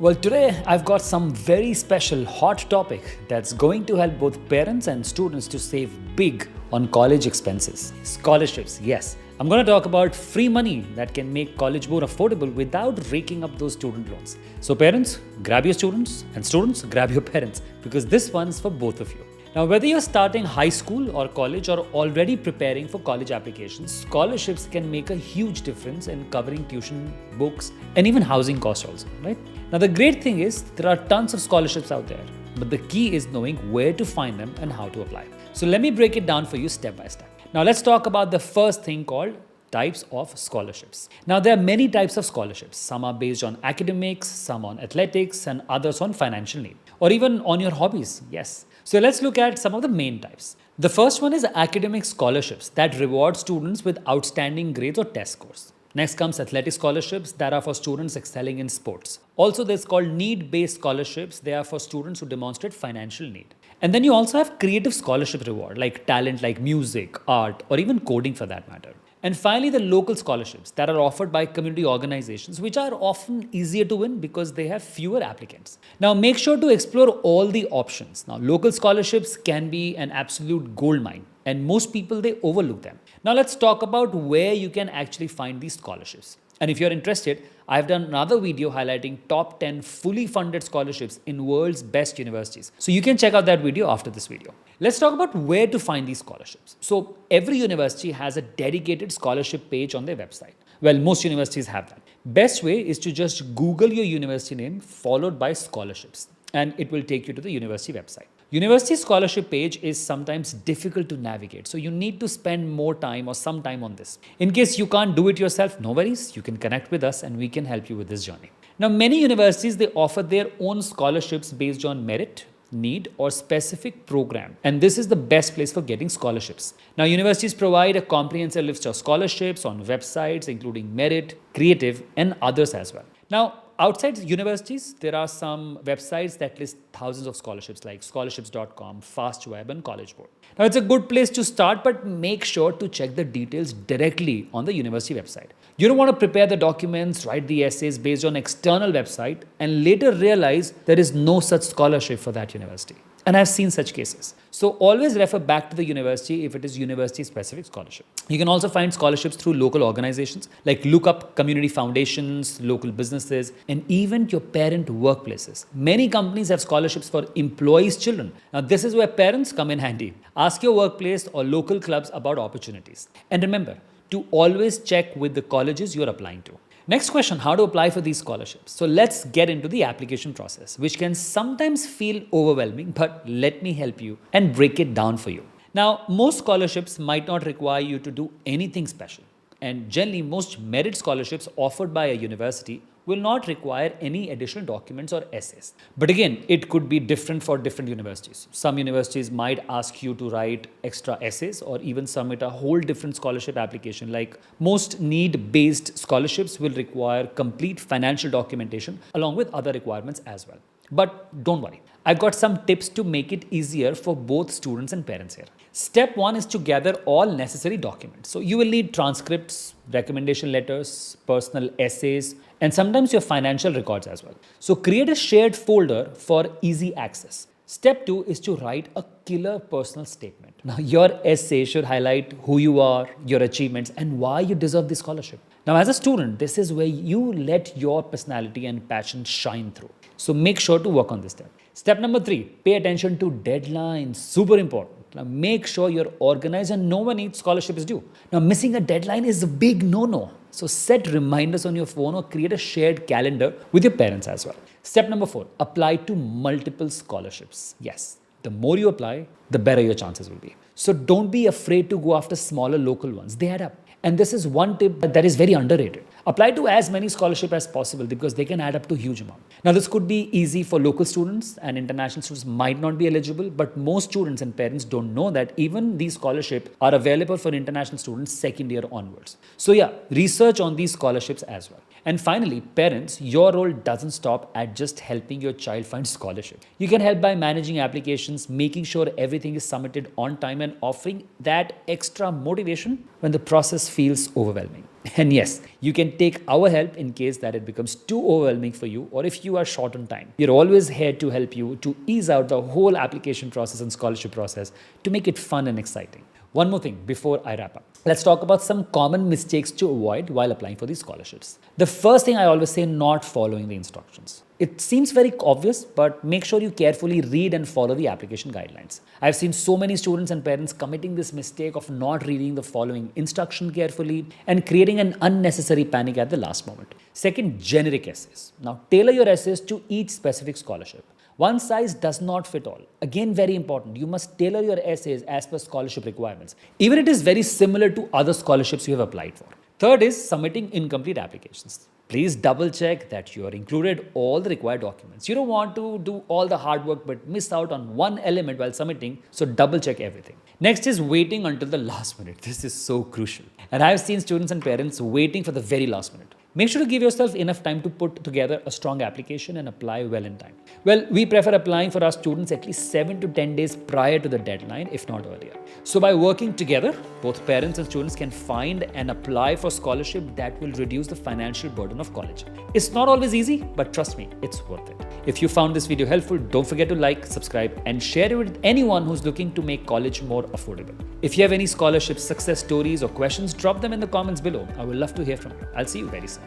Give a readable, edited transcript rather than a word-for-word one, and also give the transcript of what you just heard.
Well, today I've got some very special hot topic that's going to help both parents and students to save big on college expenses. Scholarships, yes. I'm going to talk about free money that can make college more affordable without raking up those student loans. So parents, grab your students, and students, grab your parents, because this one's for both of you. Now, whether you're starting high school or college or already preparing for college applications, scholarships can make a huge difference in covering tuition, books, and even housing costs also, right? Now, the great thing is there are tons of scholarships out there, but the key is knowing where to find them and how to apply. So let me break it down for you step by step. Now, let's talk about the first thing called types of scholarships. Now, there are many types of scholarships. Some are based on academics, some on athletics, and others on financial need, or even on your hobbies. Yes. So let's look at some of the main types. The first one is academic scholarships that reward students with outstanding grades or test scores. Next comes athletic scholarships that are for students excelling in sports. Also, there's called need-based scholarships. They are for students who demonstrate financial need. And then you also have creative scholarship reward, like talent like music, art, or even coding for that matter. And finally, the local scholarships that are offered by community organizations, which are often easier to win because they have fewer applicants. Now, make sure to explore all the options. Now, local scholarships can be an absolute goldmine, and most people, they overlook them. Now, let's talk about where you can actually find these scholarships. And if you're interested, I've done another video highlighting top 10 fully funded scholarships in world's best universities. So you can check out that video after this video. Let's talk about where to find these scholarships. So every university has a dedicated scholarship page on their website. Well, most universities have that. Best way is to just Google your university name followed by scholarships, and it will take you to the university website. University scholarship page is sometimes difficult to navigate, so you need to spend more time or some time on this. In case you can't do it yourself, no worries, you can connect with us and we can help you with this journey. Now, many universities, they offer their own scholarships based on merit, need, or specific program, and this is the best place for getting scholarships. Now, universities provide a comprehensive list of scholarships on websites including Merit, Creative, and others as well. Now, outside universities, there are some websites that list thousands of scholarships like scholarships.com, FastWeb, and College Board. Now, it's a good place to start, but make sure to check the details directly on the university website. You don't want to prepare the documents, write the essays based on external website, and later realize there is no such scholarship for that university. And I've seen such cases. So always refer back to the university if it is university-specific scholarship. You can also find scholarships through local organizations, like look up community foundations, local businesses, and even your parent workplaces. Many companies have scholarships for employees' children. Now, this is where parents come in handy. Ask your workplace or local clubs about opportunities. And remember to always check with the colleges you're applying to. Next question, how to apply for these scholarships. So let's get into the application process, which can sometimes feel overwhelming, but let me help you and break it down for you. Now, most scholarships might not require you to do anything special. And generally, most merit scholarships offered by a university will not require any additional documents or essays. But again, it could be different for different universities. Some universities might ask you to write extra essays or even submit a whole different scholarship application. Like most need-based scholarships will require complete financial documentation along with other requirements as well. But don't worry, I've got some tips to make it easier for both students and parents here. Step one is to gather all necessary documents. So you will need transcripts, recommendation letters, personal essays, and sometimes your financial records as well. So create a shared folder for easy access. Step two is to write a killer personal statement. Now, your essay should highlight who you are, your achievements, and why you deserve this scholarship. Now, as a student, this is where you let your personality and passion shine through. So make sure to work on this step. Step number 3, pay attention to deadlines. Super important. Now, make sure you're organized and know when each scholarship is due. Now, missing a deadline is a big no-no. So set reminders on your phone or create a shared calendar with your parents as well. Step number 4, apply to multiple scholarships. Yes, the more you apply, the better your chances will be. So don't be afraid to go after smaller local ones. They add up. And this is one tip that is very underrated. Apply to as many scholarships as possible because they can add up to a huge amount. Now, this could be easy for local students, and international students might not be eligible, but most students and parents don't know that even these scholarships are available for international students second year onwards. So yeah, research on these scholarships as well. And finally, parents, your role doesn't stop at just helping your child find scholarship. You can help by managing applications, making sure everything is submitted on time, and offering that extra motivation when the process feels overwhelming. And yes, you can take our help in case that it becomes too overwhelming for you or if you are short on time. We're always here to help you to ease out the whole application process and scholarship process to make it fun and exciting. One more thing before I wrap up. Let's talk about some common mistakes to avoid while applying for these scholarships. The first thing I always say, not following the instructions. It seems very obvious, but make sure you carefully read and follow the application guidelines. I've seen so many students and parents committing this mistake of not reading the following instruction carefully and creating an unnecessary panic at the last moment. Second, generic essays. Now, tailor your essays to each specific scholarship. One size does not fit all. Again, very important. You must tailor your essays as per scholarship requirements, even if it is very similar to other scholarships you have applied for. Third is submitting incomplete applications. Please double check that you are included all the required documents. You don't want to do all the hard work but miss out on one element while submitting, so double check everything. Next is waiting until the last minute. This is so crucial. And I've seen students and parents waiting for the very last minute. Make sure to give yourself enough time to put together a strong application and apply well in time. Well, we prefer applying for our students at least 7 to 10 days prior to the deadline, if not earlier. So by working together, both parents and students can find and apply for scholarship that will reduce the financial burden of college. It's not always easy, but trust me, it's worth it. If you found this video helpful, don't forget to like, subscribe, and share it with anyone who's looking to make college more affordable. If you have any scholarship success stories or questions, drop them in the comments below. I would love to hear from you. I'll see you very soon.